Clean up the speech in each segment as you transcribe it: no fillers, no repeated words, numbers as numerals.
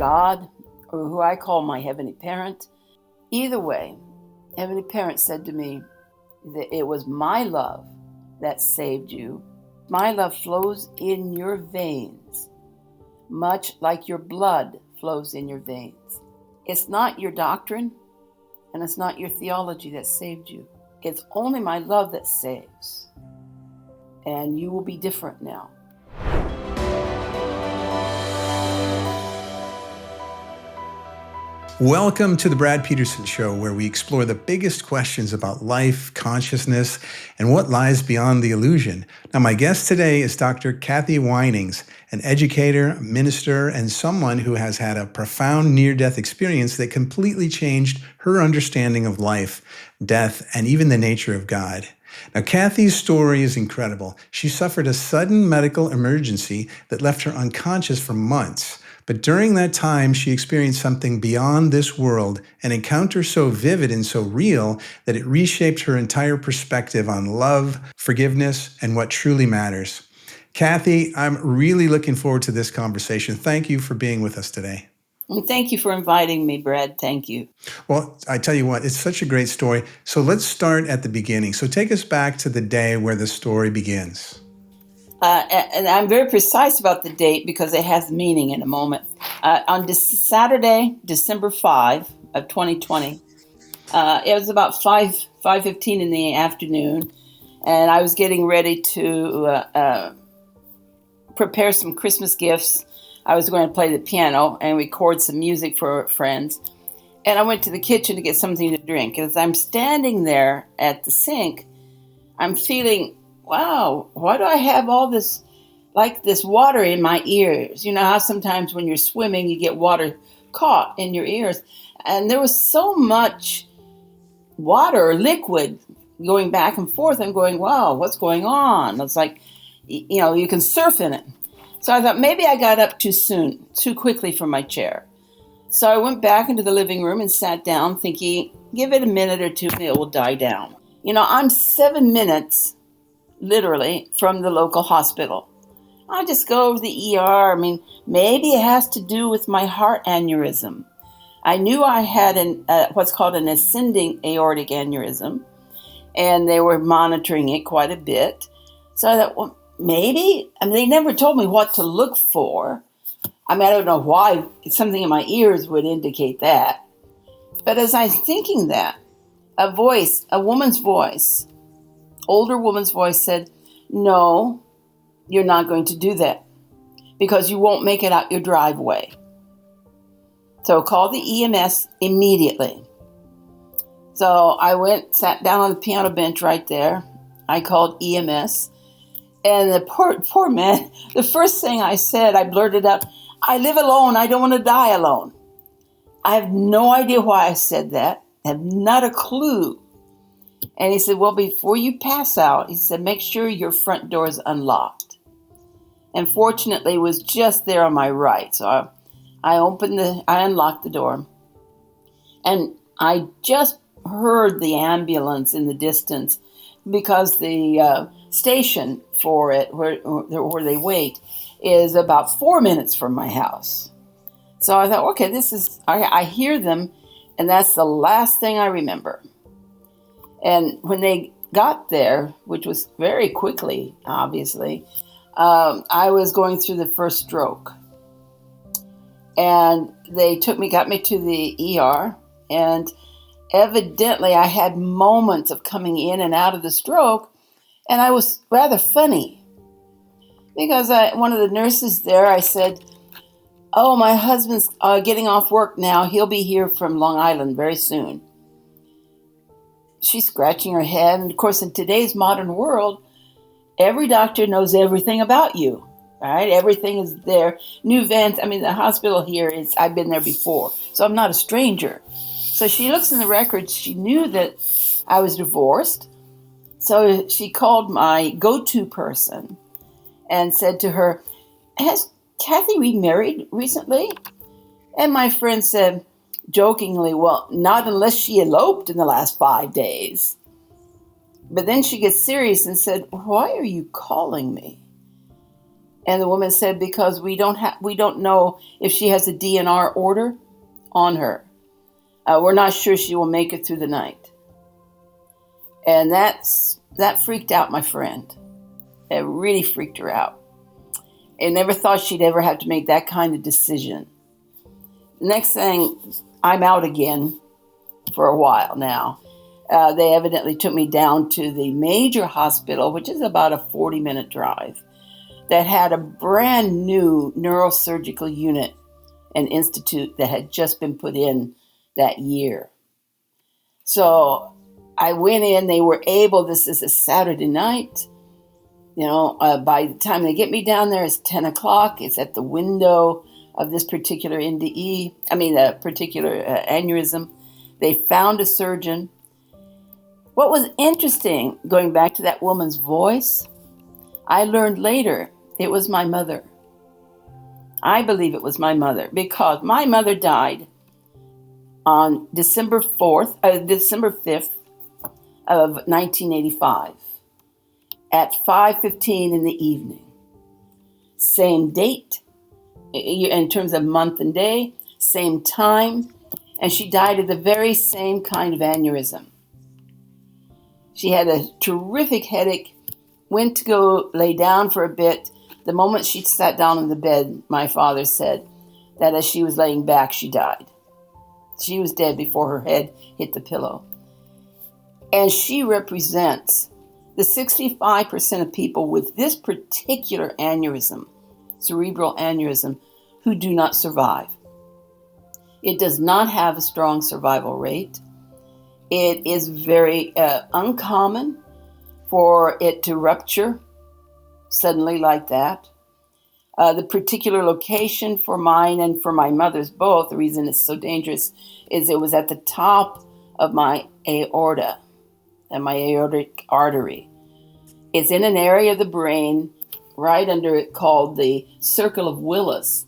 God, or who I call my Heavenly Parent. Either way, Heavenly Parent said to me that it was my love that saved you. My love flows in your veins, much like your blood flows in your veins. It's not your doctrine, and it's not your theology that saved you. It's only my love that saves. And you will be different now. Welcome to the Brad Peterson Show, where we explore the biggest questions about life, consciousness, and what lies beyond the illusion. Now, my guest today is Dr. Kathy Winings, an educator, minister, and someone who has had a profound near-death experience that completely changed her understanding of life, death, and even the nature of God. Now, Kathy's story is incredible. She suffered a sudden medical emergency that left her unconscious for months. But during that time, she experienced something beyond this world, an encounter so vivid and so real that it reshaped her entire perspective on love, forgiveness, and what truly matters. Kathy, I'm really looking forward to this conversation. Thank you for being with us today. And thank you for inviting me, Brad. Thank you. Well, I tell you what, it's such a great story. So let's start at the beginning. So take us back to the day where the story begins. And I'm very precise about the date because it has meaning in a moment. On Saturday, December 5 of 2020, it was about 5:15 in the afternoon, and I was getting ready to prepare some Christmas gifts. I was going to play the piano and record some music for friends. And I went to the kitchen to get something to drink. As I'm standing there at the sink, I'm feeling, wow, why do I have all this, like this water in my ears? You know how sometimes when you're swimming, you get water caught in your ears. And there was so much water or liquid going back and forth. I'm going, wow, what's going on? It's like, you know, you can surf in it. So I thought maybe I got up too soon, too quickly from my chair. So I went back into the living room and sat down thinking, give it a minute or two and it will die down. You know, I'm 7 minutes literally from the local hospital. I just go over the ER. I mean, maybe it has to do with my heart aneurysm. I knew I had what's called an ascending aortic aneurysm, and they were monitoring it quite a bit. So I thought, well, maybe. I mean, they never told me what to look for. I mean, I don't know why something in my ears would indicate that. But as I'm thinking that, a woman's voice, older woman's voice said, no, you're not going to do that because you won't make it out your driveway. So call the EMS immediately. So I went, sat down on the piano bench right there. I called EMS. And the poor man, the first thing I said, I blurted out, I live alone. I don't want to die alone. I have no idea why I said that. I have not a clue. And he said, well, before you pass out, he said, make sure your front door is unlocked. And fortunately, it was just there on my right. So I unlocked the door. And I just heard the ambulance in the distance because the station for it, where they wait, is about 4 minutes from my house. So I thought, okay, I hear them, and that's the last thing I remember. And when they got there, which was very quickly, obviously, I was going through the first stroke. And they got me to the ER, and evidently I had moments of coming in and out of the stroke, and I was rather funny. Because one of the nurses there, I said, oh, my husband's getting off work now. He'll be here from Long Island very soon. She's scratching her head. And of course, in today's modern world, every doctor knows everything about you, right? Everything is there. New vents. I mean, the hospital here I've been there before, so I'm not a stranger. So she looks in the records. She knew that I was divorced. So she called my go-to person and said to her, has Kathy remarried recently? And my friend said, jokingly, well, not unless she eloped in the last 5 days. But then she gets serious and said, why are you calling me? And the woman said, because we don't know if she has a DNR order on her. We're not sure she will make it through the night. And that freaked out my friend. It really freaked her out. I never thought she'd ever have to make that kind of decision. Next thing, I'm out again for a while now. They evidently took me down to the major hospital, which is about a 40-minute drive, that had a brand new neurosurgical unit and institute that had just been put in that year. So I went in, they were able, this is a Saturday night, by the time they get me down there, it's 10 o'clock. It's at the window of this particular NDE, a particular aneurysm. They found a surgeon. What was interesting, going back to that woman's voice, I learned later it was my mother. I believe it was my mother, because my mother died on December 5th of 1985 at 5:15 in the evening. Same date, in terms of month and day, same time, and she died of the very same kind of aneurysm. She had a terrific headache, went to go lay down for a bit. The moment she sat down on the bed, my father said that as she was laying back, she died. She was dead before her head hit the pillow. And she represents the 65% of people with this particular aneurysm, cerebral aneurysm, who do not survive. It does not have a strong survival rate. It is very uncommon for it to rupture suddenly like that. The particular location for mine and for my mother's both, the reason it's so dangerous, is it was at the top of my aorta and my aortic artery. It's in an area of the brain right under it called the Circle of Willis,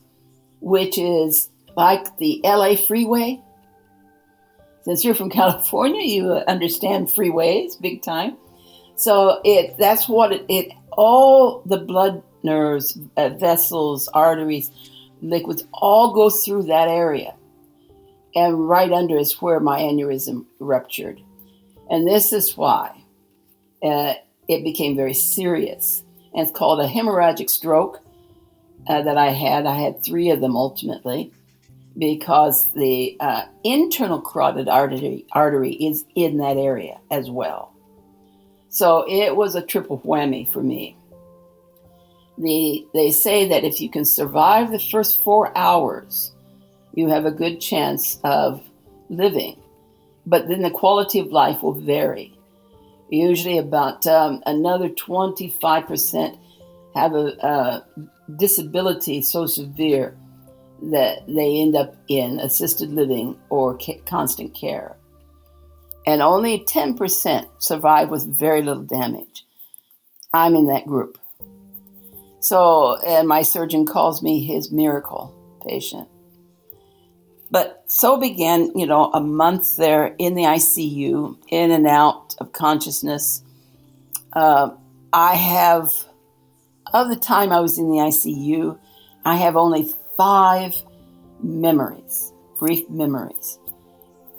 which is like the LA freeway. Since you're from California, you understand freeways big time. So that's what it all the blood nerves, vessels, arteries, liquids, all go through that area. And right under is where my aneurysm ruptured. And this is why it became very serious. And it's called a hemorrhagic stroke that I had. I had 3 of them ultimately, because the internal carotid artery is in that area as well. So it was a triple whammy for me. They say that if you can survive the first 4 hours, you have a good chance of living. But then the quality of life will vary. Usually about another 25% have a disability so severe that they end up in assisted living or constant care. And only 10% survive with very little damage. I'm in that group. So, and my surgeon calls me his miracle patient. But so began, a month there in the ICU, in and out of consciousness. Of the time I was in the ICU, I have only 5 memories, brief memories,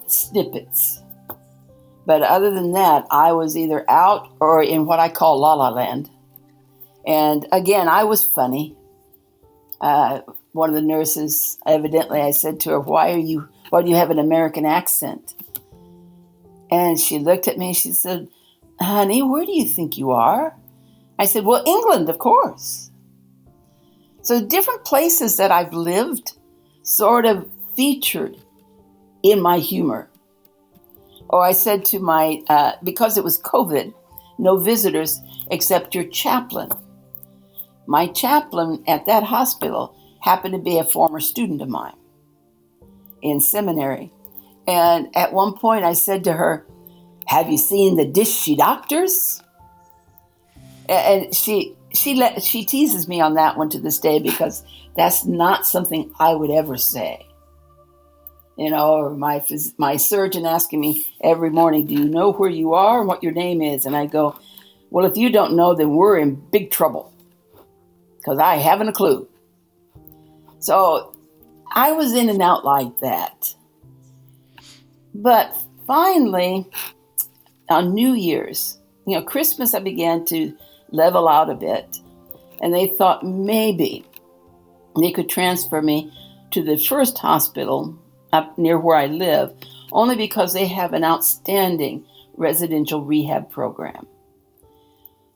snippets. But other than that, I was either out or in what I call La La Land. And again, I was funny. One of the nurses, evidently, I said to her, why do you have an American accent? And she looked at me and she said, honey, where do you think you are? I said, well, England, of course. So different places that I've lived sort of featured in my humor. Or I said to because it was COVID, no visitors except your chaplain. My chaplain at that hospital happened to be a former student of mine in seminary. And at one point I said to her, have you seen the Dishy Doctors? And she teases me on that one to this day, because that's not something I would ever say. Or my surgeon asking me every morning, do you know where you are and what your name is? And I go, well, if you don't know, then we're in big trouble, because I haven't a clue. So I was in and out like that. But finally, on New Year's, Christmas, I began to level out a bit. And they thought maybe they could transfer me to the first hospital up near where I live, only because they have an outstanding residential rehab program.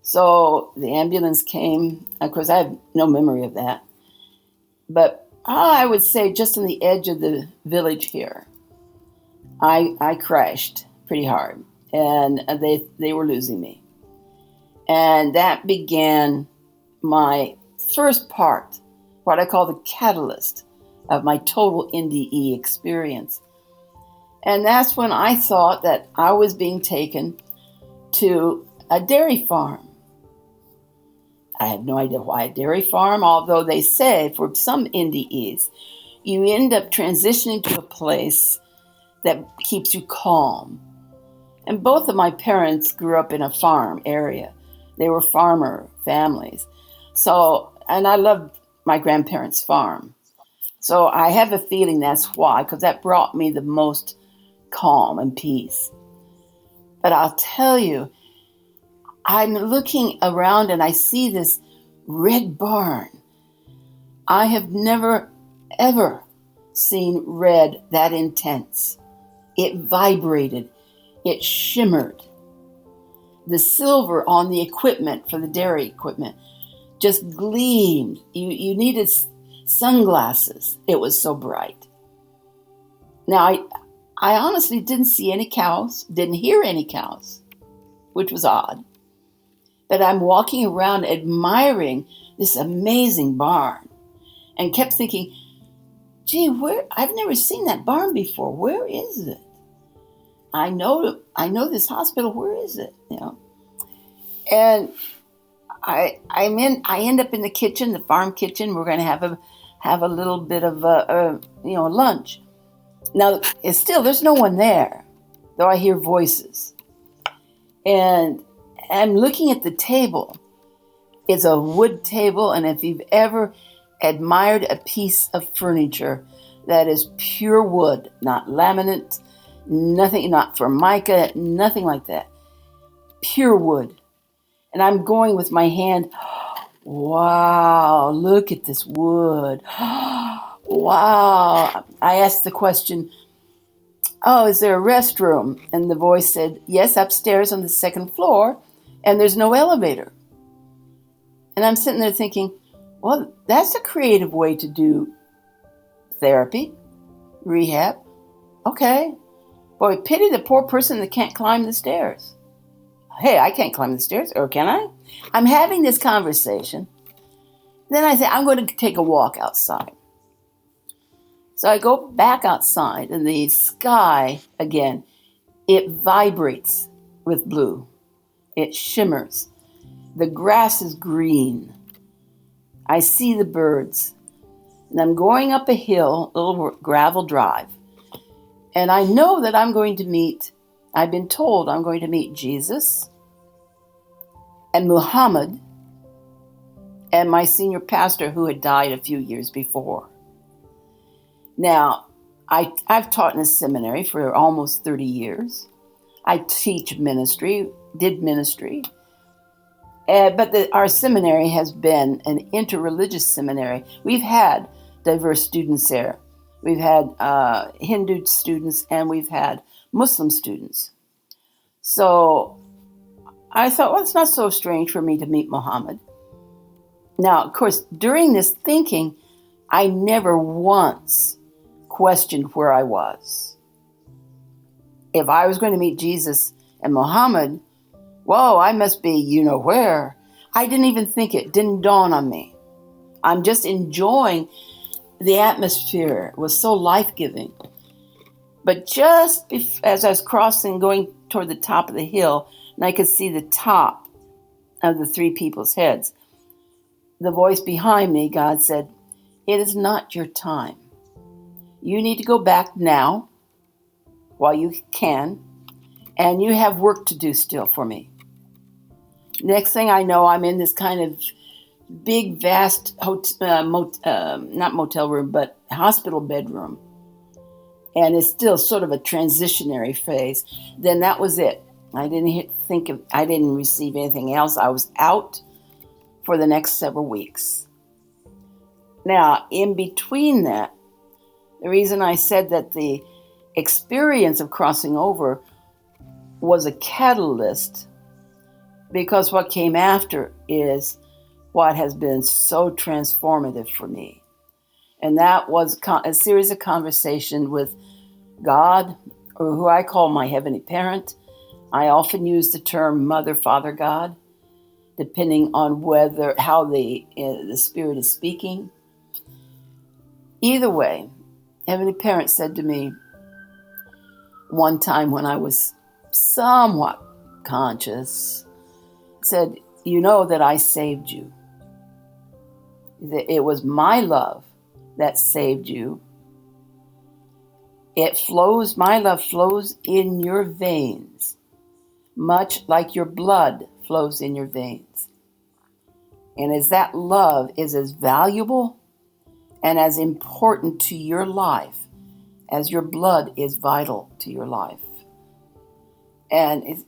So the ambulance came. Of course, I have no memory of that. But I would say just on the edge of the village here, I crashed pretty hard, and they were losing me. And that began my first part, what I call the catalyst of my total NDE experience. And that's when I thought that I was being taken to a dairy farm. I have no idea why a dairy farm, although they say for some NDEs, you end up transitioning to a place that keeps you calm. And both of my parents grew up in a farm area. They were farmer families. So, and I loved my grandparents' farm. So I have a feeling that's why, because that brought me the most calm and peace. But I'll tell you, I'm looking around and I see this red barn. I have never, ever seen red that intense. It vibrated. It shimmered. The silver on the equipment for the dairy equipment just gleamed. You needed sunglasses. It was so bright. Now, I honestly didn't see any cows, didn't hear any cows, which was odd. But I'm walking around admiring this amazing barn and kept thinking, gee, I've never seen that barn before. Where is it? I know this hospital. Where is it? And I end up in the kitchen, the farm kitchen. We're going to have a little bit of lunch. Now, there's no one there, though I hear voices. And I'm looking at the table. It's a wood table, and if you've ever admired a piece of furniture that is pure wood, not laminate, nothing, not formica, nothing like that, pure wood. And I'm going with my hand, wow, look at this wood. Wow. I asked the question, oh, is there a restroom? And the voice said, yes, upstairs on the second floor, and there's no elevator. And I'm sitting there thinking, well, that's a creative way to do therapy, rehab. Okay. Boy, pity the poor person that can't climb the stairs. Hey, I can't climb the stairs, or can I? I'm having this conversation. Then I say, I'm going to take a walk outside. So I go back outside, and the sky, again, it vibrates with blue. It shimmers. The grass is green. I see the birds. And I'm going up a hill, a little gravel drive. And I know that I've been told I'm going to meet Jesus and Muhammad and my senior pastor who had died a few years before. Now, I've taught in a seminary for almost 30 years. I teach ministry, did ministry. But our seminary has been an interreligious seminary. We've had diverse students there. We've had Hindu students and we've had Muslim students. So I thought, well, it's not so strange for me to meet Muhammad. Now, of course, during this thinking, I never once questioned where I was. If I was going to meet Jesus and Muhammad, whoa, I must be where. I didn't even think it. Didn't dawn on me. I'm just enjoying the atmosphere. It was so life-giving. But just as I was crossing, going toward the top of the hill, and I could see the top of the three people's heads, the voice behind me, God said, it is not your time. You need to go back now while you can, and you have work to do still for me. Next thing I know, I'm in this kind of big, vast, not motel room, but hospital bedroom. And it's still sort of a transitionary phase. Then that was it. I didn't receive anything else. I was out for the next several weeks. Now, in between that, the reason I said that the experience of crossing over was a catalyst, because what came after is what has been so transformative for me. And that was a series of conversations with God, or who I call my heavenly parent. I often use the term Mother, Father, God, depending on how the Spirit is speaking. Either way, Heavenly Parent said to me one time when I was somewhat conscious, said, "You know that I saved you. It was my love that saved you. My love flows in your veins, much like your blood flows in your veins. And as that love is as valuable and as important to your life as your blood is vital to your life." And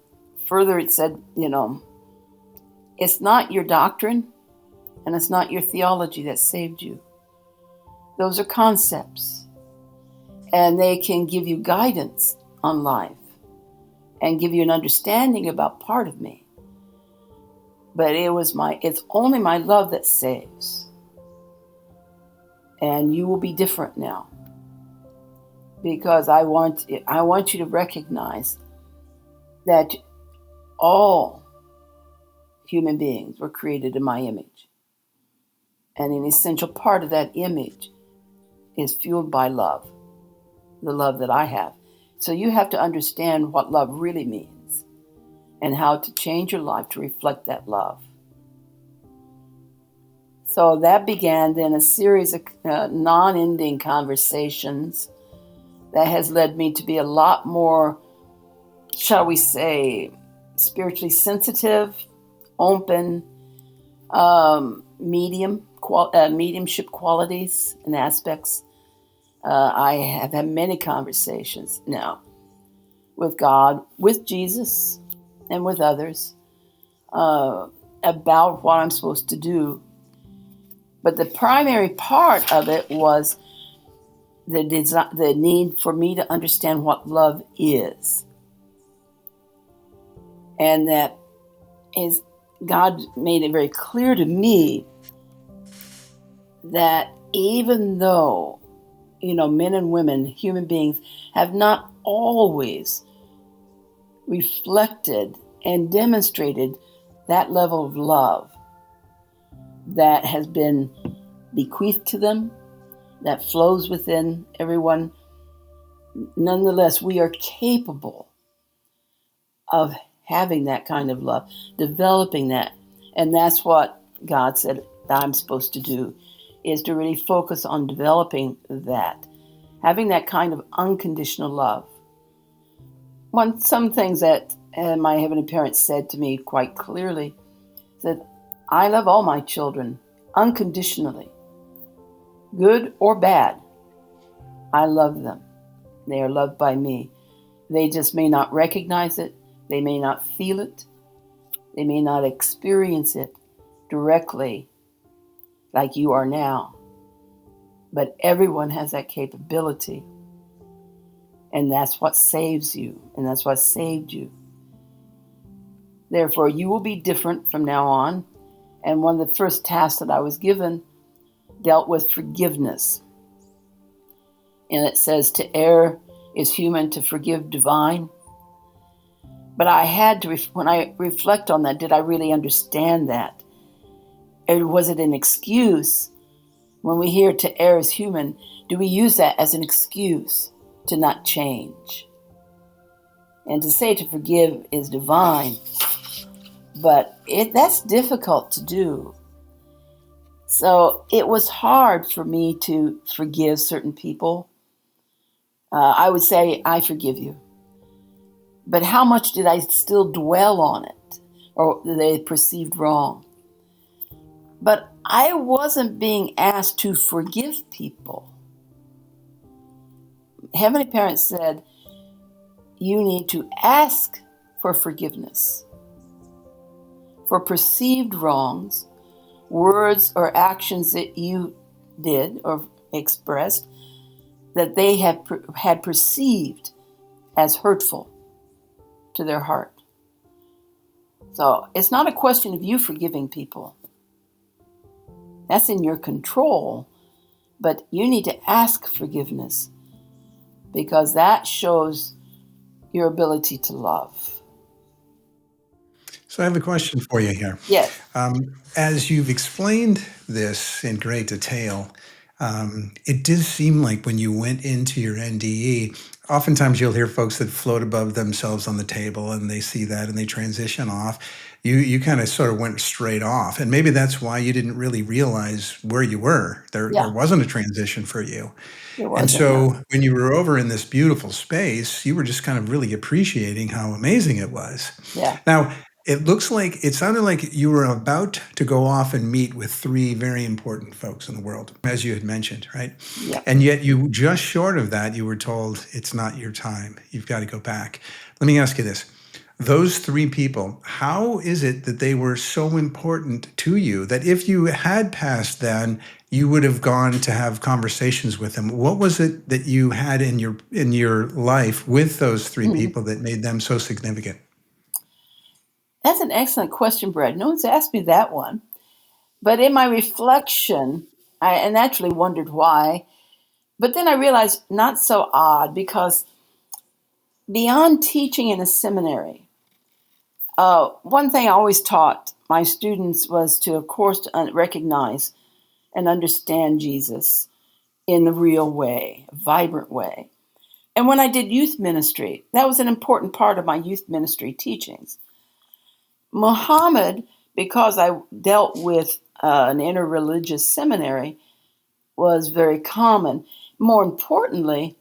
further it said, it's not your doctrine and it's not your theology that saved you. Those are concepts, and they can give you guidance on life and give you an understanding about part of me. But it's only my love that saves. And you will be different now, because I want you to recognize that all human beings were created in my image. And an essential part of that image is fueled by love, the love that I have. So you have to understand what love really means and how to change your life to reflect that love. So that began then a series of non-ending conversations that has led me to be a lot more, shall we say, spiritually sensitive, open, mediumship qualities and aspects. I have had many conversations now with God, with Jesus, and with others about what I'm supposed to do. But the primary part of it was the need for me to understand what love is. And that is, God made it very clear to me that even though, men and women, human beings, have not always reflected and demonstrated that level of love that has been bequeathed to them, that flows within everyone, nonetheless, we are capable of having that kind of love, developing that. And that's what God said that I'm supposed to do, is to really focus on developing that, having that kind of unconditional love. Some things that my Heavenly Parents said to me quite clearly, said, "I love all my children unconditionally, good or bad. I love them. They are loved by me. They just may not recognize it. They may not feel it. They may not experience it directly like you are now. But everyone has that capability. And that's what saves you. And that's what saved you. Therefore, you will be different from now on." And one of the first tasks that I was given dealt with forgiveness. And it says, to err is human, to forgive divine. But I had to, when I reflect on that, did I really understand that? Or was it an excuse? When we hear to err is human, do we use that as an excuse to not change? And to say to forgive is divine, but that's difficult to do. So it was hard for me to forgive certain people. I would say, I forgive you. But how much did I still dwell on it, or they perceived wrong? But I wasn't being asked to forgive people. Heavenly Parents said, you need to ask for forgiveness for perceived wrongs, words or actions that you did or expressed that they had perceived as hurtful to their heart. So it's not a question of you forgiving people. That's in your control, but you need to ask forgiveness because that shows your ability to love. So I have a question for you here. Yes. As you've explained this in great detail, it did seem like when you went into your NDE, oftentimes you'll hear folks that float above themselves on the table and they see that and they transition off. You kind of sort of went straight off. And maybe that's why you didn't really realize where you were. There wasn't a transition for you. And so when you were over in this beautiful space, you were just kind of really appreciating how amazing it was. Yeah. Now, it sounded like you were about to go off and meet with 3 very important folks in the world, as you had mentioned, right? Yeah. And yet you, just short of that, you were told it's not your time. You've got to go back. Let me ask you this. Those 3 people, how is it that they were so important to you that if you had passed then, you would have gone to have conversations with them? What was it that you had in your life with those 3 people that made them so significant? That's an excellent question, Brad. No one's asked me that one. But in my reflection, I naturally wondered why. But then I realized not so odd because beyond teaching in a seminary, one thing I always taught my students was to, of course, recognize and understand Jesus in the real way, a vibrant way. And when I did youth ministry, that was an important part of my youth ministry teachings. Muhammad, because I dealt with an interreligious seminary, was very common. More importantly,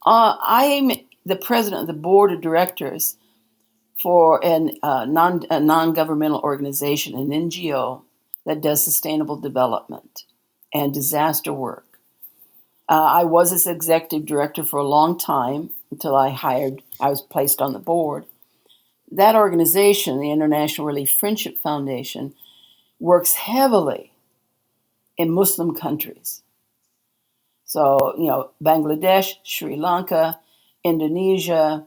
I'm the president of the board of directors for a non-governmental organization, an NGO, that does sustainable development and disaster work. I was its executive director for a long time until I was placed on the board. That organization, the International Relief Friendship Foundation, works heavily in Muslim countries. So, Bangladesh, Sri Lanka, Indonesia,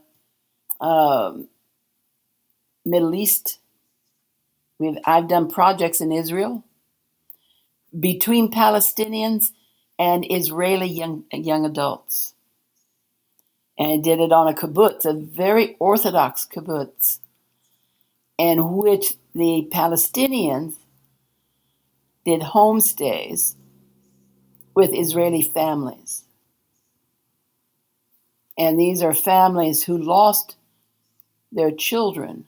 Middle East. I've done projects in Israel between Palestinians and Israeli young adults. And I did it on a kibbutz, a very orthodox kibbutz, in which the Palestinians did homestays with Israeli families. And these are families who lost their children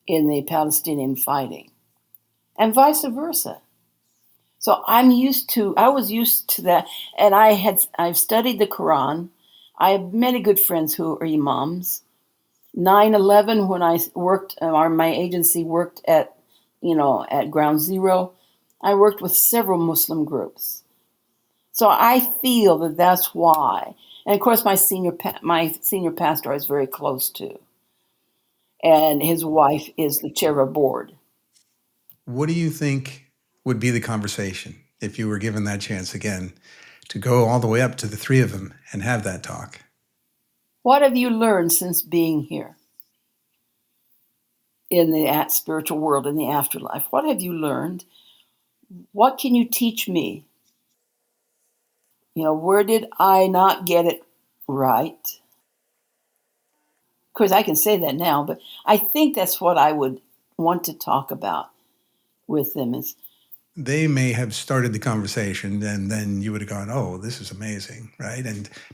in the Palestinian fighting, and vice versa. So I was used to that, and I've studied the Quran. I have many good friends who are imams. 9/11, when I worked, my agency worked at Ground Zero, I worked with several Muslim groups. So I feel that that's why. And of course, my senior pastor I was very close to, and his wife is the chair of a board. What do you think would be the conversation if you were given that chance again to go all the way up to the 3 of them and have that talk? What have you learned since being here in the spiritual world, in the afterlife? What have you learned? What can you teach me? Where did I not get it right? Of course, I can say that now, but I think that's what I would want to talk about with them. They may have started the conversation, and then you would have gone, "Oh, this is amazing," right?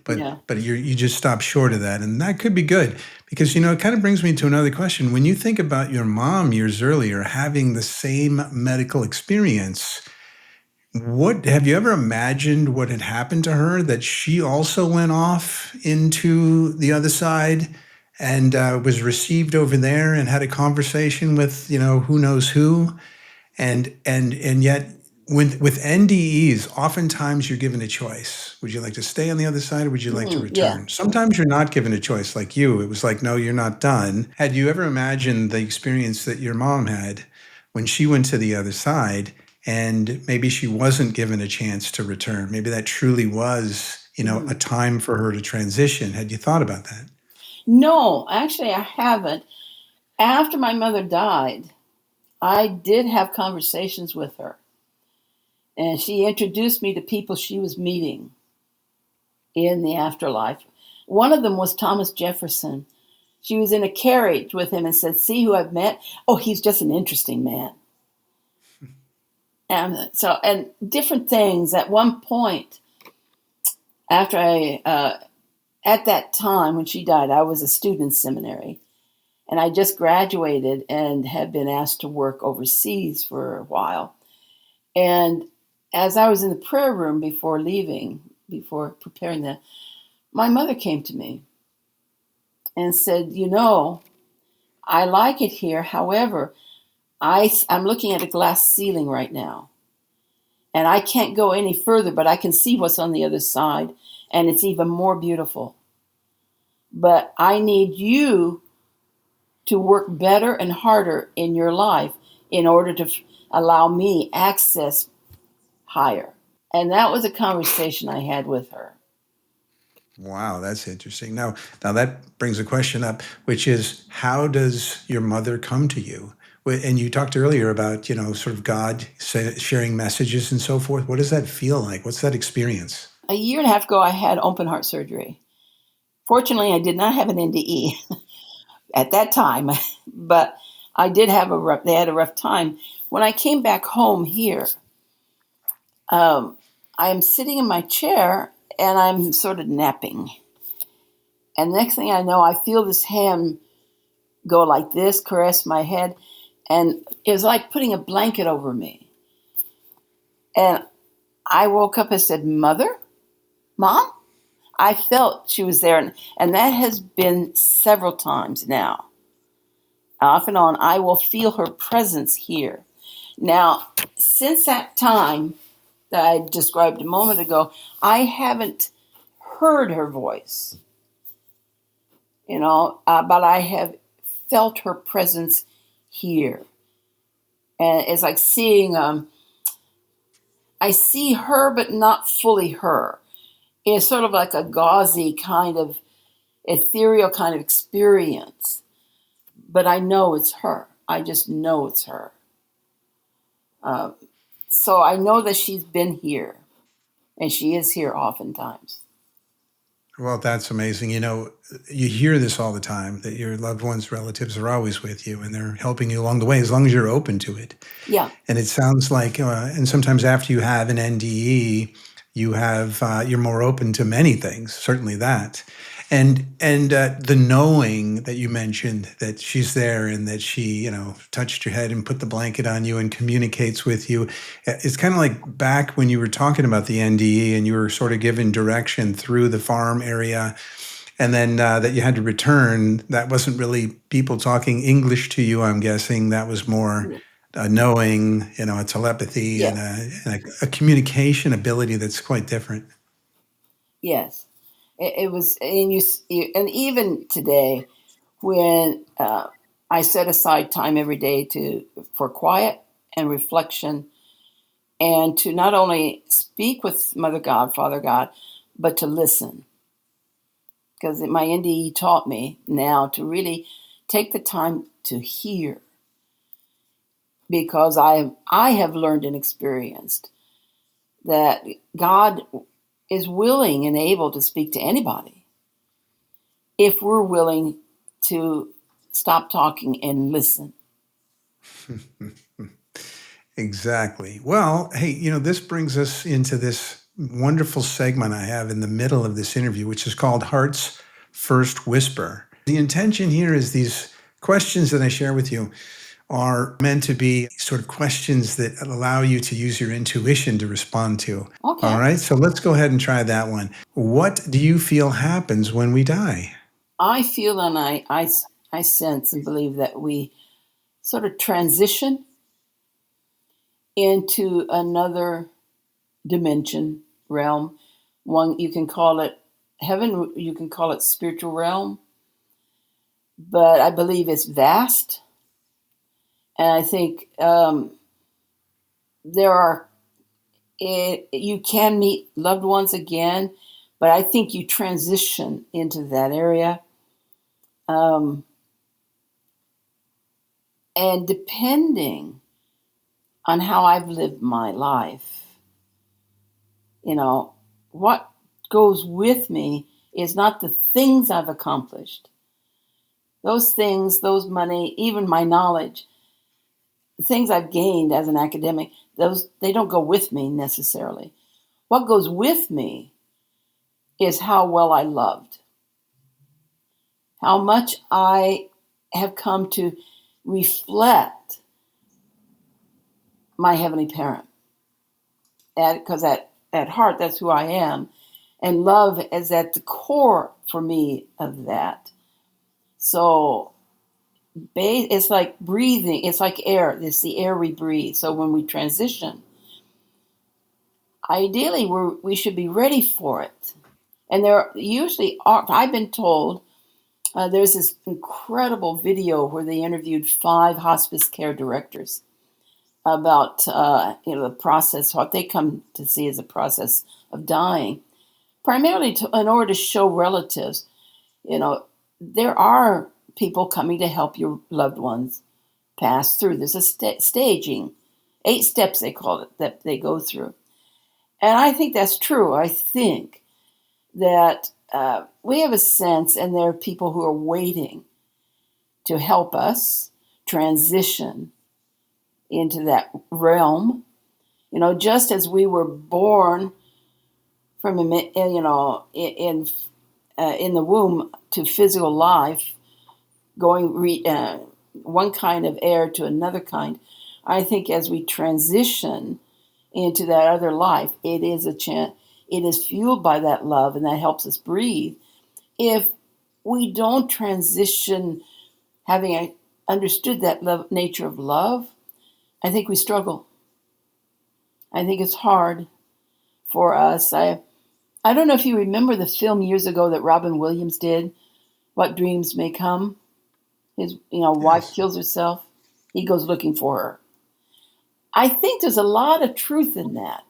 But you just stopped short of that, and that could be good because it kind of brings me to another question. When you think about your mom years earlier having the same medical experience, what have you ever imagined what had happened to her, that she also went off into the other side and was received over there and had a conversation with who knows who, and yet with NDEs, oftentimes you're given a choice. Would you like to stay on the other side or would you like to Yeah. return? Sometimes you're not given a choice like you. It was like, no, you're not done. Had you ever imagined the experience that your mom had when she went to the other side and maybe she wasn't given a chance to return? Maybe that truly was, a time for her to transition. Had you thought about that? No, actually, I haven't. After my mother died, I did have conversations with her, and she introduced me to people she was meeting in the afterlife. One of them was Thomas Jefferson. She was in a carriage with him and said, "See who I've met? Oh, he's just an interesting man." And different things. At one point, after at that time when she died, I was a student in seminary. And I just graduated and had been asked to work overseas for a while. And as I was in the prayer room before leaving, before preparing my mother came to me and said, I like it here. However, I'm looking at a glass ceiling right now. And I can't go any further, but I can see what's on the other side. And it's even more beautiful. But I need you to work better and harder in your life in order to allow me access higher. And that was a conversation I had with her. Wow, that's interesting. Now that brings a question up, which is, how does your mother come to you? And you talked earlier about, sort of God sharing messages and so forth. What does that feel like? What's that experience? A year and a half ago, I had open heart surgery. Fortunately, I did not have an NDE at that time, but I did have they had a rough time. When I came back home here, I'm sitting in my chair and I'm sort of napping. And next thing I know, I feel this hand go like this, caress my head, and it was like putting a blanket over me. And I woke up and said, "Mother? Mom?" I felt she was there, and that has been several times now. Off and on, I will feel her presence here. Now, since that time that I described a moment ago, I haven't heard her voice, but I have felt her presence here. And it's like seeing, I see her, but not fully her. It's sort of like a gauzy kind of ethereal kind of experience. But I know it's her. I just know it's her. So I know that she's been here, and she is here oftentimes. Well, that's amazing. You hear this all the time, that your loved ones, relatives are always with you and they're helping you along the way as long as you're open to it. Yeah. And it sounds like, and sometimes after you have an NDE, you're more open to many things, certainly that. And the knowing that you mentioned, that she's there and that she, touched your head and put the blanket on you and communicates with you. It's kind of like back when you were talking about the NDE and you were sort of given direction through the farm area, and then that you had to return. That wasn't really people talking English to you, I'm guessing. That was more knowing, a telepathy and, a communication ability that's quite different. Yes. It was, and and even today, when I set aside time every day for quiet and reflection, and to not only speak with Mother God, Father God, but to listen, because my NDE taught me now to really take the time to hear, because I have learned and experienced that God is willing and able to speak to anybody if we're willing to stop talking and listen. Exactly. Well, hey, this brings us into this wonderful segment I have in the middle of this interview, which is called Heart's First Whisper. The intention here is these questions that I share with you are meant to be sort of questions that allow you to use your intuition to respond to. Okay. All right, so let's go ahead and try that one. What do you feel happens when we die? I feel and I sense and believe that we sort of transition into another dimension, realm. One, you can call it heaven, you can call it spiritual realm, but I believe it's vast. And I think there are, you can meet loved ones again, but I think you transition into that area. And depending on how I've lived my life, what goes with me is not the things I've accomplished. Those things, those money, even my knowledge, the things I've gained as an academic, they don't go with me necessarily. What goes with me is how well I loved, how much I have come to reflect my heavenly parent. Because at heart, that's who I am. And love is at the core for me of that. So it's like breathing. It's like air. It's the air we breathe. So when we transition, ideally we should be ready for it. And there usually are, I've been told, there's this incredible video where they interviewed 5 hospice care directors about the process, what they come to see as a process of dying, primarily in order to show relatives, there are people coming to help your loved ones pass through. There's a staging, 8 steps they call it, that they go through. And I think that's true. I think that we have a sense, and there are people who are waiting to help us transition into that realm. Just as we were born from in the womb to physical life, going one kind of air to another kind. I think as we transition into that other life, it is it is fueled by that love, and that helps us breathe. If we don't transition having understood that nature of love, I think we struggle. I think it's hard for us. I don't know if you remember the film years ago that Robin Williams did, What Dreams May Come. His wife Yes. kills herself. He goes looking for her. I think there's a lot of truth in that,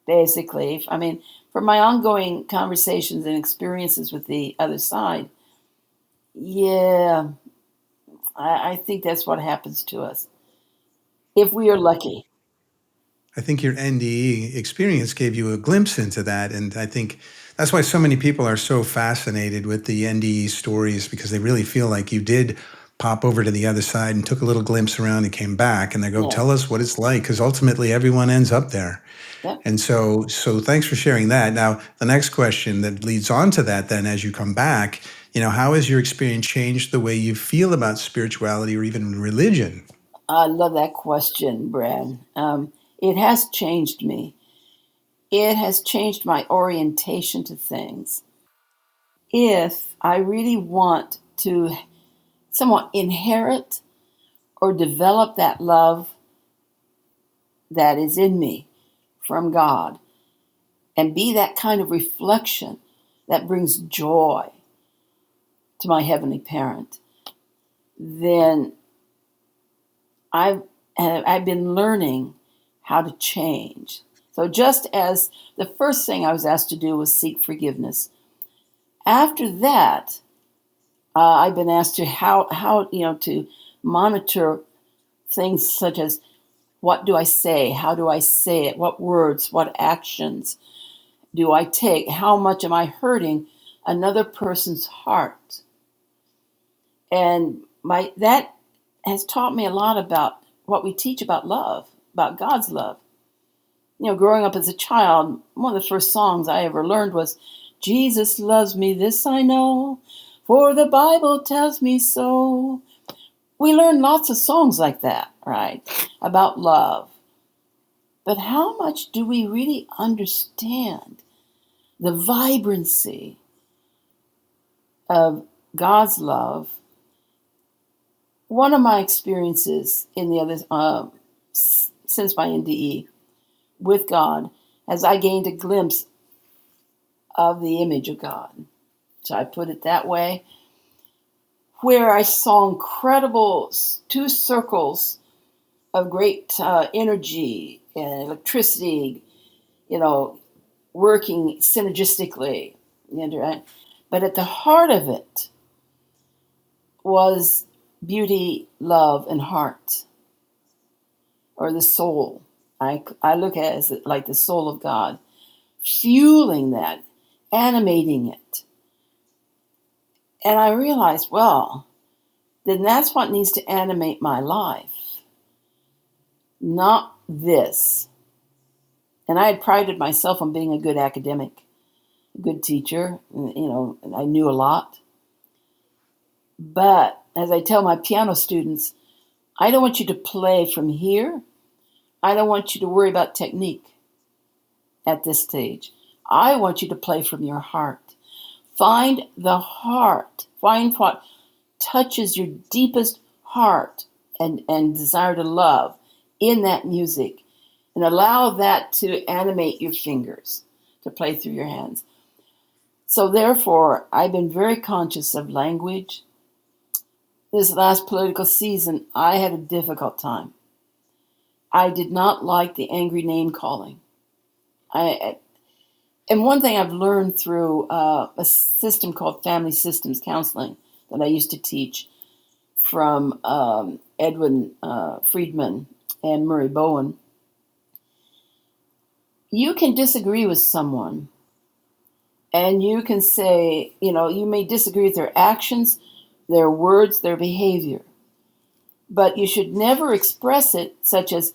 basically. I mean, from my ongoing conversations and experiences with the other side, yeah, I think that's what happens to us if we are lucky. I think your NDE experience gave you a glimpse into that. And I think that's why so many people are so fascinated with the NDE stories, because they really feel like you did pop over to the other side and took a little glimpse around and came back. And they go, tell Yes. us what it's like, because ultimately everyone ends up there. Yep. And so thanks for sharing that. Now, the next question that leads on to that, then, as you come back, how has your experience changed the way you feel about spirituality or even religion? I love that question, Brad. It has changed me. It has changed my orientation to things. If I really want to somewhat inherit or develop that love that is in me from God and be that kind of reflection that brings joy to my heavenly parent, then I've been learning how to change. So just as the first thing I was asked to do was seek forgiveness, after that, I've been asked to how to monitor things such as, what do I say? How do I say it? What words? What actions do I take? How much am I hurting another person's heart? And that has taught me a lot about what we teach about love, about God's love. Growing up as a child, one of the first songs I ever learned was, Jesus loves me, this I know, for the Bible tells me so. We learn lots of songs like that, right, about love. But how much do we really understand the vibrancy of God's love? One of my experiences in the other since my NDE with God, as I gained a glimpse of the image of God. So I put it that way, where I saw incredible two circles of great energy and electricity, working synergistically. But at the heart of it was beauty, love, and heart, or the soul. I look at it as like the soul of God, fueling that, animating it. And I realized, well, then that's what needs to animate my life, not this. And I had prided myself on being a good academic, a good teacher, and I knew a lot. But as I tell my piano students, I don't want you to play from here. I don't want you to worry about technique at this stage. I want you to play from your heart. Find the heart. Find what touches your deepest heart and desire to love in that music, and allow that to animate your fingers, to play through your hands. So therefore, I've been very conscious of language. This last political season, I had a difficult time. I did not like the angry name calling. And one thing I've learned through a system called family systems counseling that I used to teach from Edwin Friedman and Murray Bowen, you can disagree with someone and you can say, you may disagree with their actions, their words, their behavior, but you should never express it such as,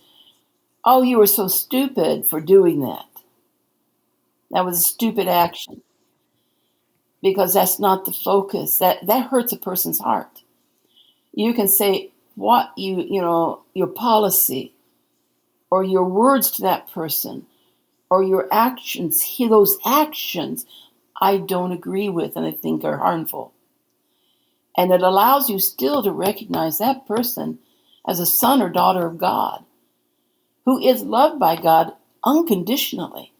oh, you were so stupid for doing that. That was a stupid action. Because that's not the focus. That hurts a person's heart. You can say what your policy or your words to that person or your actions, those actions I don't agree with and I think are harmful. And it allows you still to recognize that person as a son or daughter of God who is loved by God unconditionally,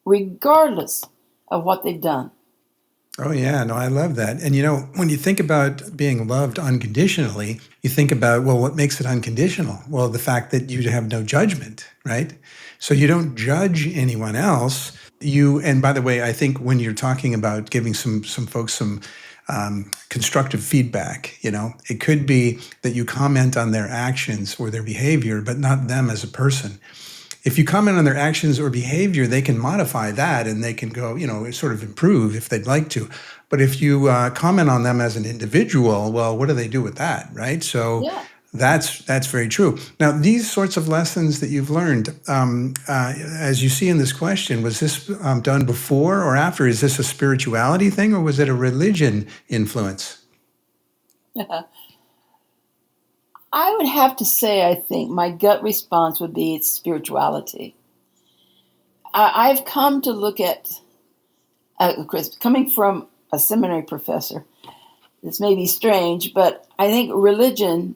regardless of what they've done. Oh, yeah. No, I love that. And, when you think about being loved unconditionally, you think about, well, what makes it unconditional? Well, the fact that you have no judgment, right? So you don't judge anyone else. And by the way, I think when you're talking about giving some folks some constructive feedback, it could be that you comment on their actions or their behavior, but not them as a person. If you comment on their actions or behavior, they can modify that and they can go, sort of improve if they'd like to. But if you comment on them as an individual, well, what do they do with that, right? So Yeah. That's very true. Now, these sorts of lessons that you've learned, as you see in this question, was this done before or after? Is this a spirituality thing or was it a religion influence? I would have to say, I think my gut response would be it's spirituality. I've come to look at, Chris, coming from a seminary professor, this may be strange, but I think religion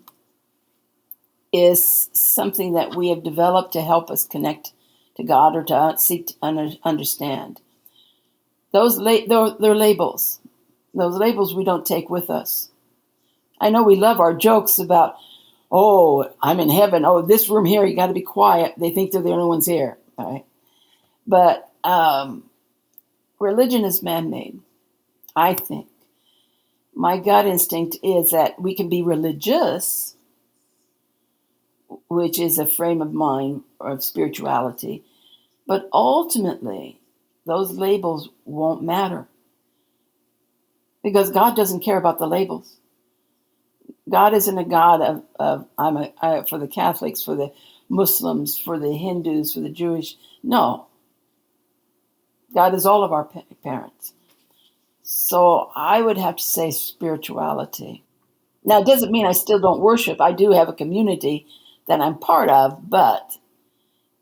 is something that we have developed to help us connect to God or to seek to understand. They're labels. Those labels we don't take with us. I know we love our jokes about, oh, I'm in heaven. Oh, this room here, you got to be quiet. They think they're the only ones here. All right. But religion is man-made, I think. My gut instinct is that we can be religious, which is a frame of mind of spirituality, but ultimately, those labels won't matter because God doesn't care about the labels. God isn't a God of for the Catholics, for the Muslims, for the Hindus, for the Jewish. No. God is all of our parents. So I would have to say spirituality. Now, it doesn't mean I still don't worship. I do have a community that I'm part of, but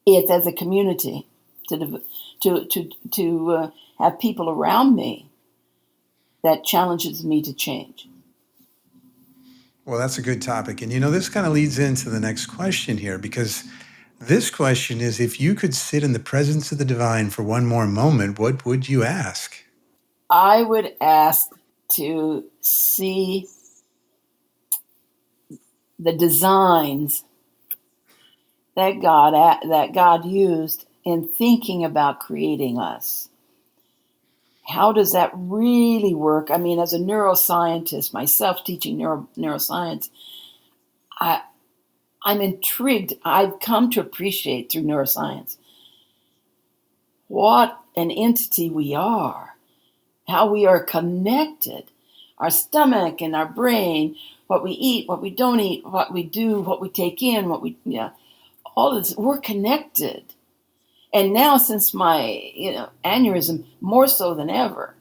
it's as a community to have people around me that challenges me to change. Well, that's a good topic. And this kind of leads into the next question here, because This question is, if you could sit in the presence of the divine for one more moment, what would you ask? I would ask to see the designs that God used in thinking about creating us. How does that really work? I mean, as a neuroscientist, myself teaching neuroscience, I'm intrigued. I've come to appreciate through neuroscience what an entity we are, how we are connected, our stomach and our brain, what we eat, what we don't eat, what we do, what we take in, all of this, we're connected. And now since my, aneurysm, more so than ever.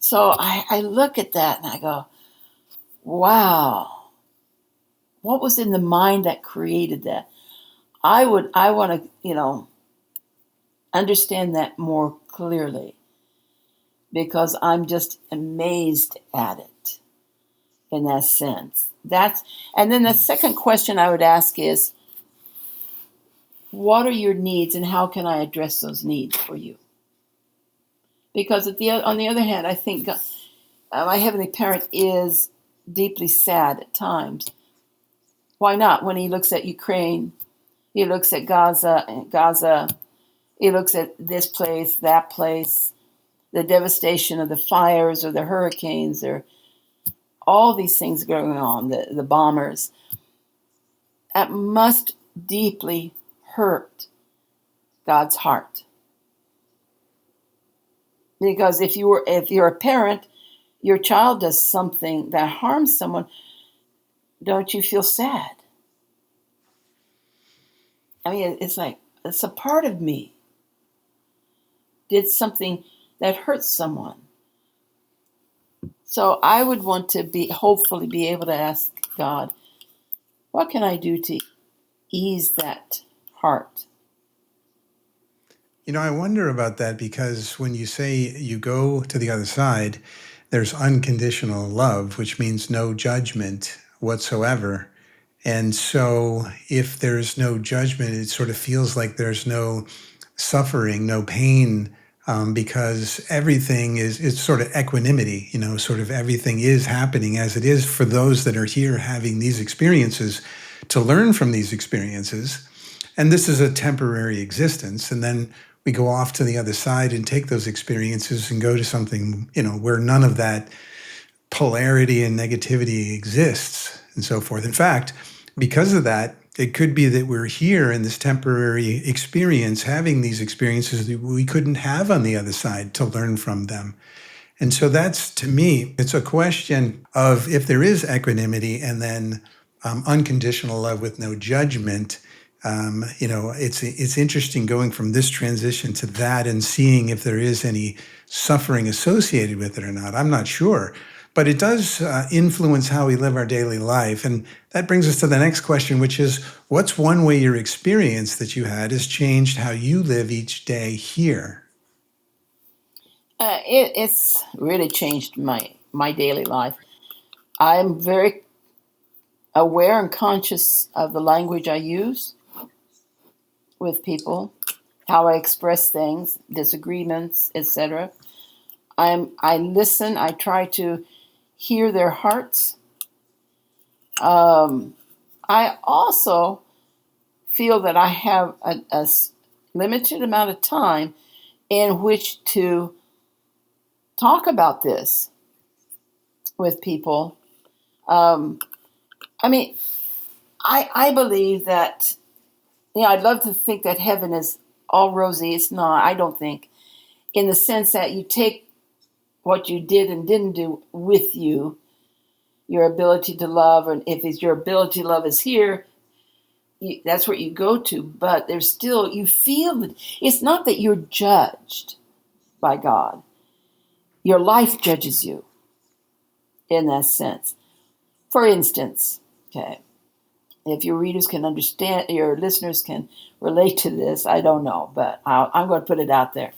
So I look at that and I go, wow, what was in the mind that created that? I want to, understand that more clearly because I'm just amazed at it in that sense. And then the second question I would ask is, what are your needs and how can I address those needs for you? Because on the other hand, I think my Heavenly Parent is deeply sad at times. Why not? When he looks at Ukraine, he looks at Gaza, he looks at this place, that place, the devastation of the fires or the hurricanes or all these things going on, the bombers. That must deeply hurt God's heart. Because if you're a parent, your child does something that harms someone, don't you feel sad? I mean, it's like, it's a part of me did something that hurts someone. So I would want to hopefully be able to ask God, what can I do to ease that heart? I wonder about that because when you say you go to the other side, there's unconditional love, which means no judgment whatsoever. And so if there's no judgment, it sort of feels like there's no suffering, no pain, because everything it's sort of equanimity, sort of everything is happening as it is for those that are here having these experiences to learn from these experiences. And this is a temporary existence. And then we go off to the other side and take those experiences and go to something, where none of that polarity and negativity exists and so forth. In fact, because of that, it could be that we're here in this temporary experience, having these experiences that we couldn't have on the other side to learn from them. And so that's, to me, it's a question of if there is equanimity and then unconditional love with no judgment. It's interesting going from this transition to that and seeing if there is any suffering associated with it or not. I'm not sure. But it does influence how we live our daily life. And that brings us to the next question, which is, what's one way your experience that you had has changed how you live each day here? It's really changed my daily life. I'm very aware and conscious of the language I use with people, how I express things, disagreements, etc. I listen. I try to hear their hearts. I also feel that I have a limited amount of time in which to talk about this with people. I mean, I believe that, I'd love to think that heaven is all rosy. It's not, I don't think, in the sense that you take what you did and didn't do with you, your ability to love, and if it's your ability to love is here, that's where you go to. But there's still, you feel that it's not that you're judged by God. Your life judges you in that sense. For instance, okay, if your readers can understand, your listeners can relate to this, I don't know, but I'm going to put it out there.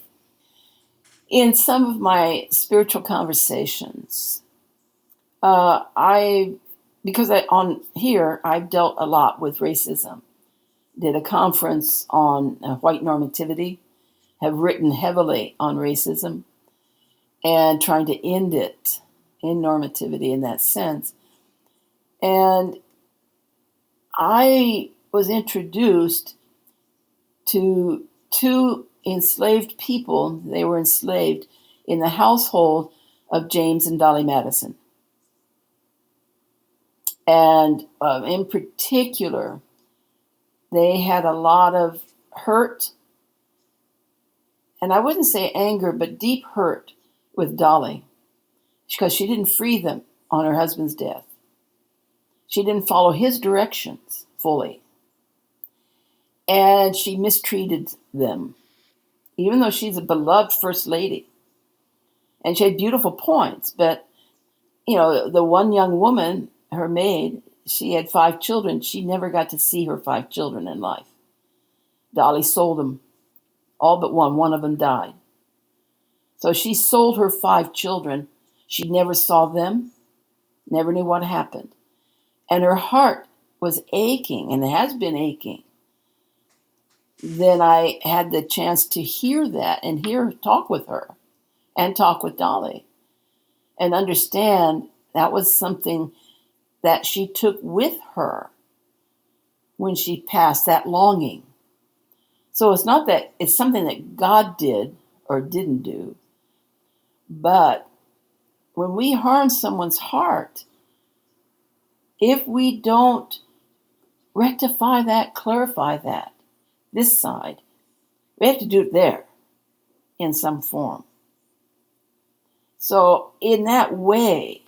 In some of my spiritual conversations, because on here I've dealt a lot with racism, did a conference on white normativity, have written heavily on racism and trying to end it in normativity in that sense. And I was introduced to two enslaved people. They were enslaved in the household of James and Dolly Madison. And in particular, they had a lot of hurt, and I wouldn't say anger, but deep hurt with Dolly, because she didn't free them on her husband's death. She didn't follow his directions fully. And she mistreated them, even though she's a beloved first lady. And she had beautiful points, but, the one young woman, her maid, she had 5 children. She never got to see her 5 children in life. Dolly sold them, all but one. One of them died. So she sold her 5 children. She never saw them, never knew what happened. And her heart was aching, and it has been aching. Then I had the chance to hear that and talk with her and talk with Dolly and understand that was something that she took with her when she passed, that longing. So it's not that it's something that God did or didn't do, but when we harm someone's heart, if we don't rectify that, clarify that, this side, we have to do it there in some form. So in that way,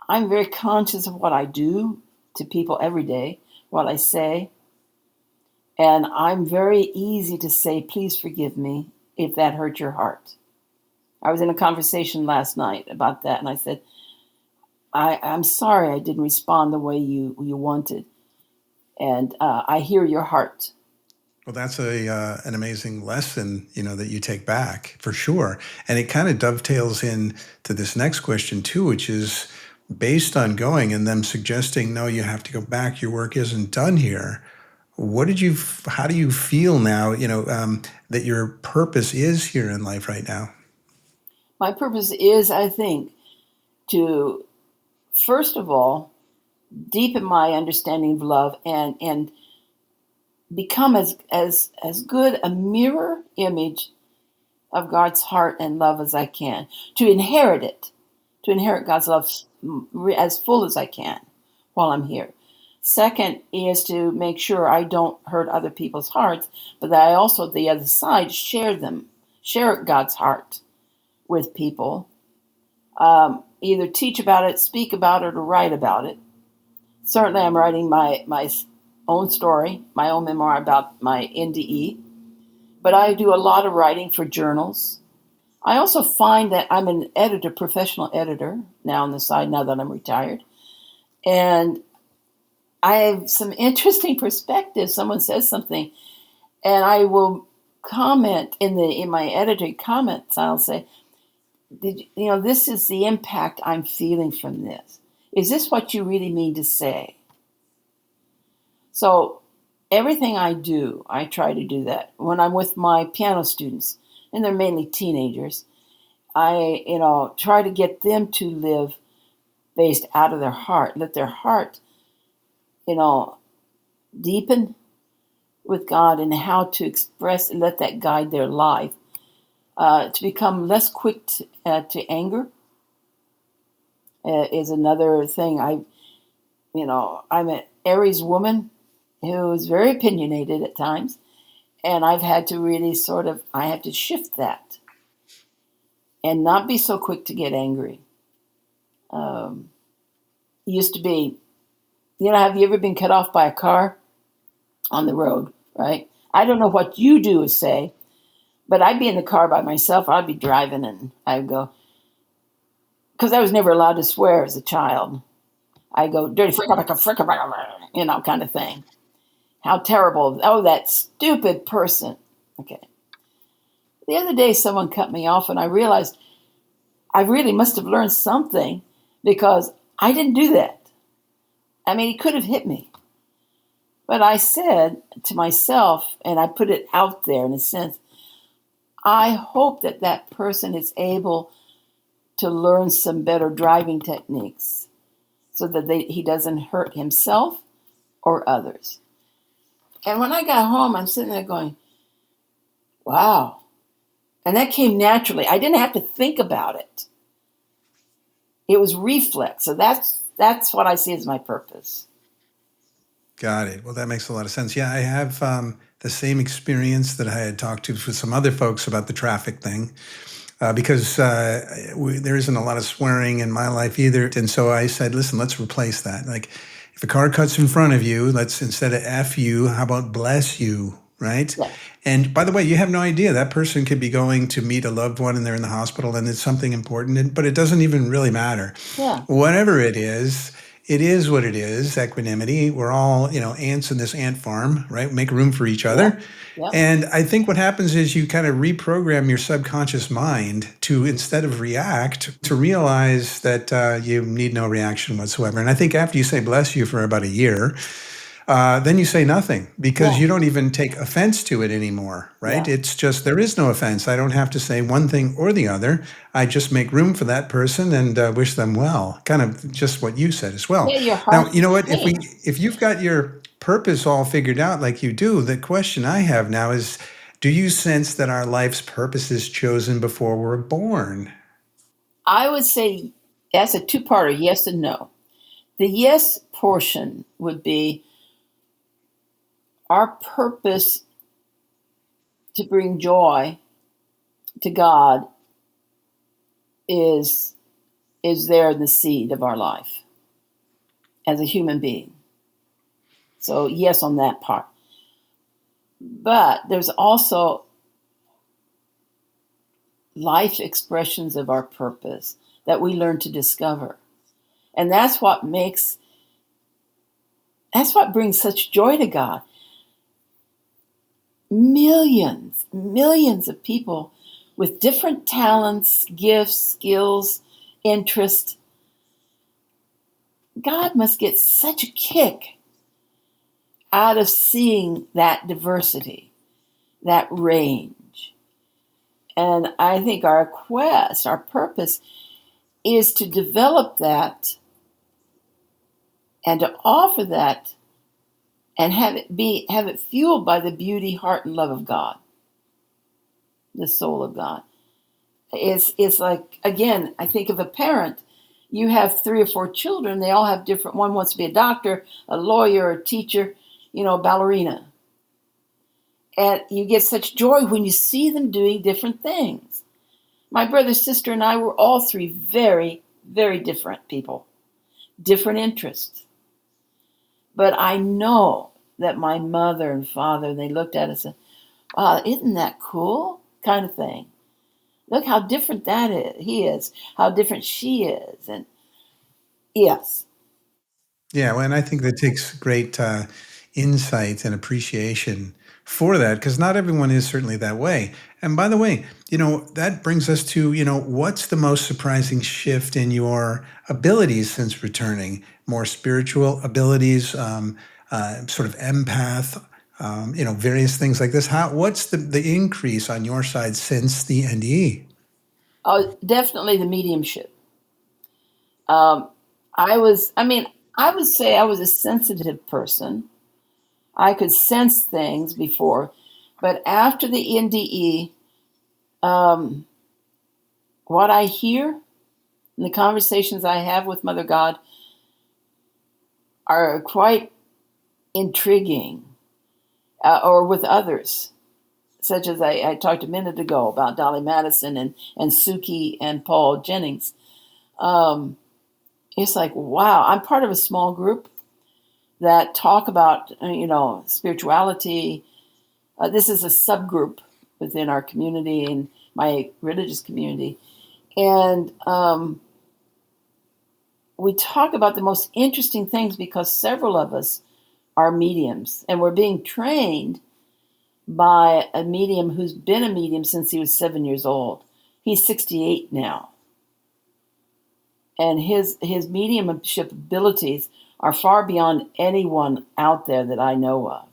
I'm very conscious of what I do to people every day, what I say. And I'm very easy to say, please forgive me if that hurt your heart. I was in a conversation last night about that, and I said, I'm sorry I didn't respond the way you wanted. And I hear your heart. Well, that's an amazing lesson, that you take back for sure. And it kind of dovetails in to this next question too, which is based on going and them suggesting, no, you have to go back. Your work isn't done here. How do you feel now, that your purpose is here in life right now? My purpose is, I think, to, first of all, deepen my understanding of love and become as good a mirror image of God's heart and love as I can, to inherit God's love as full as I can while I'm here. Second is to make sure I don't hurt other people's hearts, but that I also, the other side, share God's heart with people. Either teach about it, speak about it, or write about it. Certainly I'm writing my own story, my own memoir about my NDE, but I do a lot of writing for journals. I also find that I'm an editor, professional editor, now on the side, now that I'm retired. And I have some interesting perspectives. Someone says something, and I will comment in my editing comments. I'll say, this is the impact I'm feeling from this. Is this what you really mean to say? So everything I do, I try to do that. When I'm with my piano students, and they're mainly teenagers, I, try to get them to live based out of their heart. Let their heart, deepen with God and how to express and let that guide their life. To become less quick to anger is another thing. I'm an Aries woman who is very opinionated at times, and I've had to really I have to shift that and not be so quick to get angry. Used to be, have you ever been cut off by a car on the road, right? I don't know what you do or say, but I'd be in the car by myself. I'd be driving and I'd go, because I was never allowed to swear as a child. I go, dirty frick, kind of thing. How terrible. Oh, that stupid person. Okay. The other day, someone cut me off, and I realized I really must have learned something because I didn't do that. I mean, he could have hit me. But I said to myself, and I put it out there in a sense, I hope that that person is able to learn some better driving techniques so that he doesn't hurt himself or others. And when I got home, I'm sitting there going, wow. And that came naturally. I didn't have to think about it. It was reflex. So that's what I see as my purpose. Got it. Well, that makes a lot of sense. Yeah, I have the same experience that I had talked to with some other folks about the traffic thing, because there isn't a lot of swearing in my life either. And so I said, listen, let's replace that. Like, if a car cuts in front of you, let's, instead of F you, how about bless you, right? Yeah. And by the way, you have no idea. That person could be going to meet a loved one and they're in the hospital and it's something important, but it doesn't even really matter. Yeah. Whatever it is what it is, equanimity. We're all, ants in this ant farm, right? Make room for each other. Yeah. And I think what happens is you kind of reprogram your subconscious mind to, instead of react, to realize that you need no reaction whatsoever. And I think after you say bless you for about a year, then you say nothing, because you don't even take offense to it anymore, right? Yeah. It's just, there is no offense. I don't have to say one thing or the other. I just make room for that person and wish them well. Kind of just what you said as well. Yeah, your heart. Now, you know what? If you've got your purpose all figured out like you do, the question I have now is, do you sense that our life's purpose is chosen before we're born? I would say that's a two-parter, yes and no. The yes portion would be our purpose to bring joy to God is there in the seed of our life as a human being. So yes on that part. But there's also life expressions of our purpose that we learn to discover. And that's what brings such joy to God. Millions of people with different talents, gifts, skills, interests. God must get such a kick out of seeing that diversity, that range. And I think our quest, our purpose, is to develop that and to offer that and have it fueled by the beauty, heart, and love of God, the soul of God. It's like, again, I think of a parent. You have 3 or 4 children. They all have different. One wants to be a doctor, a lawyer, a teacher, a ballerina. And you get such joy when you see them doing different things. My brother, sister, and I were all 3 very, very different people, different interests. But I know that my mother and father, they looked at us and said, wow, isn't that cool? Kind of thing. Look how different that is. He is, how different she is. And yes. Yeah, well, and I think that takes great insight and appreciation for that, because not everyone is certainly that way. And by the way, that brings us to, what's the most surprising shift in your abilities since returning? More spiritual abilities, sort of empath, various things like this. What's the increase on your side since the NDE? Oh, definitely the mediumship. I would say I was a sensitive person. I could sense things before, but after the NDE, what I hear and the conversations I have with Mother God are quite intriguing, or with others, such as I talked a minute ago about Dolly Madison and Suki and Paul Jennings. It's like, wow, I'm part of a small group that talk about, spirituality. This is a subgroup within our community and my religious community. And we talk about the most interesting things because several of us are mediums, and we're being trained by a medium who's been a medium since he was 7 years old. He's 68 now. And his mediumship abilities are far beyond anyone out there that I know of.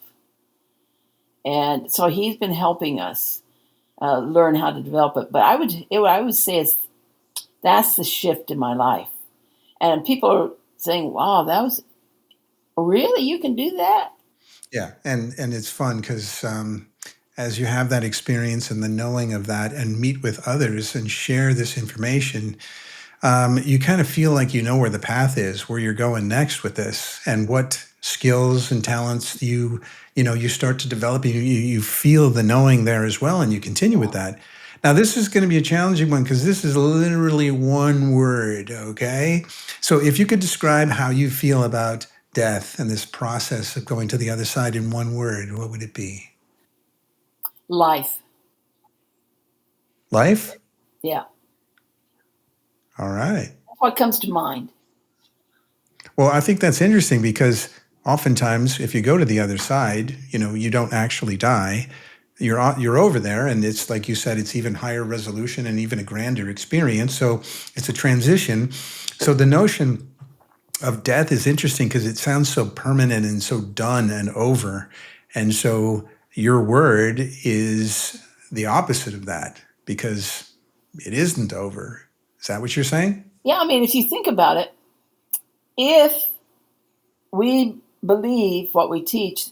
And so he's been helping us learn how to develop it. But I would say that's the shift in my life. And people are saying, wow, that was, really? You can do that? Yeah, and it's fun because as you have that experience and the knowing of that and meet with others and share this information, you kind of feel like you know where the path is, where you're going next with this, and what skills and talents you start to develop. You feel the knowing there as well, and you continue with that. Now, this is going to be a challenging one because this is literally one word, okay? So if you could describe how you feel about death and this process of going to the other side in one word, what would it be? Life. Life? Yeah. All right. That's what comes to mind. Well, I think that's interesting because oftentimes if you go to the other side, you don't actually die. You're over there, and it's like you said, it's even higher resolution and even a grander experience. So it's a transition. So the notion of death is interesting because it sounds so permanent and so done and over. And so your word is the opposite of that because it isn't over. Is that what you're saying? Yeah, I mean, if you think about it, if we believe what we teach,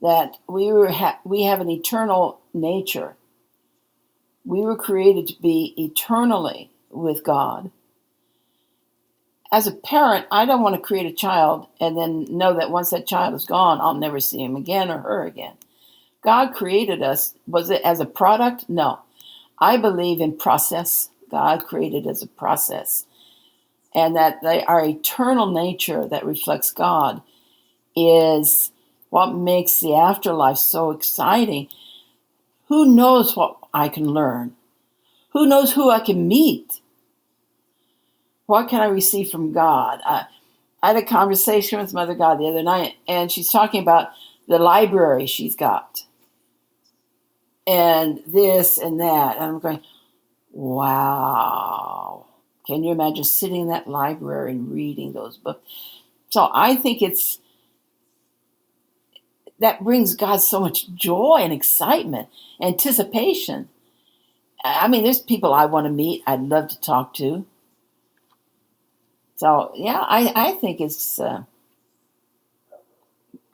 that we have an eternal nature, we were created to be eternally with God. As a parent, I don't want to create a child and then know that once that child is gone, I'll never see him again or her again. God created us. Was it as a product? No. I believe in process. God created as a process. And that our eternal nature that reflects God is what makes the afterlife so exciting. Who knows what I can learn? Who knows who I can meet? What can I receive from God? I had a conversation with Mother God the other night, and she's talking about the library she's got. And this and that. And I'm going, wow. Can you imagine sitting in that library and reading those books? So I think that brings God so much joy and excitement, anticipation. I mean, there's people I want to meet, I'd love to talk to. So, yeah, I think it's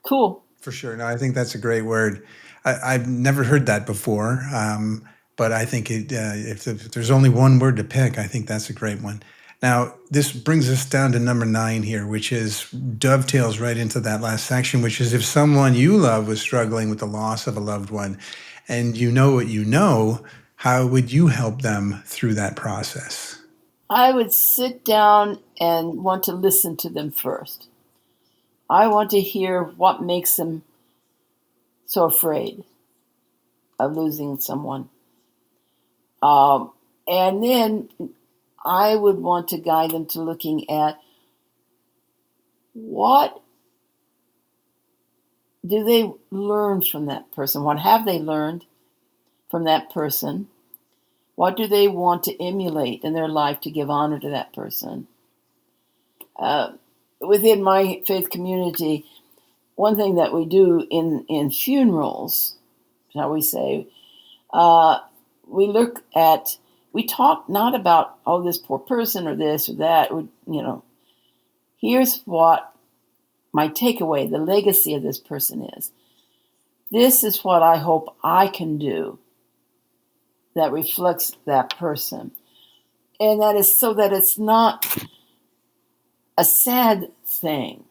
cool. For sure. No, I think that's a great word. I've never heard that before, but I think if there's only one word to pick, I think that's a great one. Now, this brings us down to number 9 here, which is dovetails right into that last section, which is if someone you love was struggling with the loss of a loved one and you know what you know, how would you help them through that process? I would sit down and want to listen to them first. I want to hear what makes them so afraid of losing someone. And then I would want to guide them to looking at what do they learn from that person? What have they learned from that person? What do they want to emulate in their life to give honor to that person? Within my faith community, one thing that we do in funerals, shall we say, we talk not about, oh, this poor person or this or that. Here's what my takeaway, the legacy of this person is. This is what I hope I can do that reflects that person. And that is so that it's not a sad thing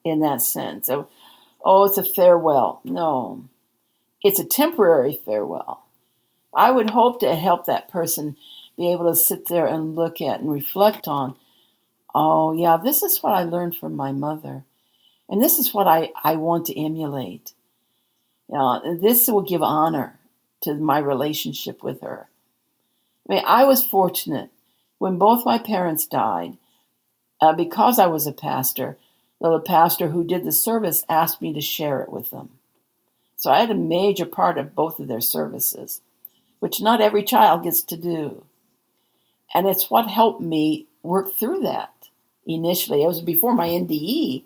in that sense. Oh, it's a farewell. No, it's a temporary farewell. I would hope to help that person be able to sit there and look at and reflect on, oh, yeah, this is what I learned from my mother. And this is what I want to emulate. This will give honor to my relationship with her. I mean, I was fortunate when both my parents died, because I was a pastor. The pastor who did the service asked me to share it with them. So I had a major part of both of their services, which not every child gets to do. And it's what helped me work through that. initially. It was before my NDE,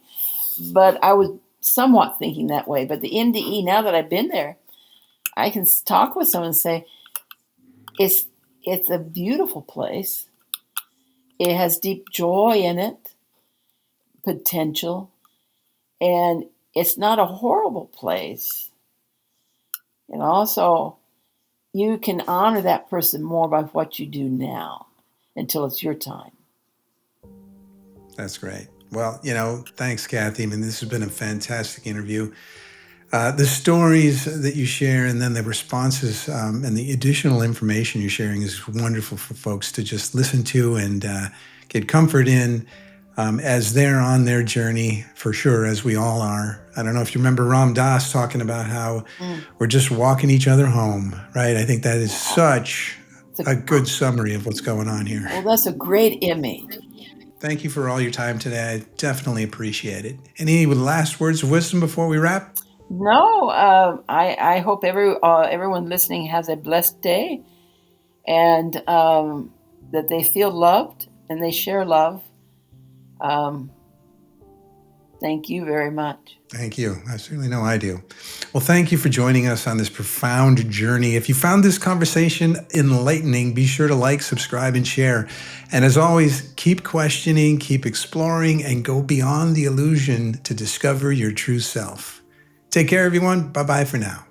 but I was somewhat thinking that way. But the NDE, now that I've been there, I can talk with someone and say, it's a beautiful place. It has deep joy in it, potential, and it's not a horrible place. And also, you can honor that person more by what you do now until it's your time. That's great. Well, thanks, Kathy. I mean, this has been a fantastic interview. The stories that you share and then the responses and the additional information you're sharing is wonderful for folks to just listen to and get comfort in as they're on their journey, for sure, as we all are. I don't know if you remember Ram Dass talking about how we're just walking each other home, right? I think that is such a good summary of what's going on here. Well, that's a great image. Thank you for all your time today. I definitely appreciate it. Any last words of wisdom before we wrap? No, I hope everyone listening has a blessed day, and that they feel loved and they share love. Thank you very much. Thank you. I certainly know I do. Well, thank you for joining us on this profound journey. If you found this conversation enlightening, be sure to like, subscribe, and share. And as always, keep questioning, keep exploring, and go beyond the illusion to discover your true self. Take care, everyone. Bye-bye for now.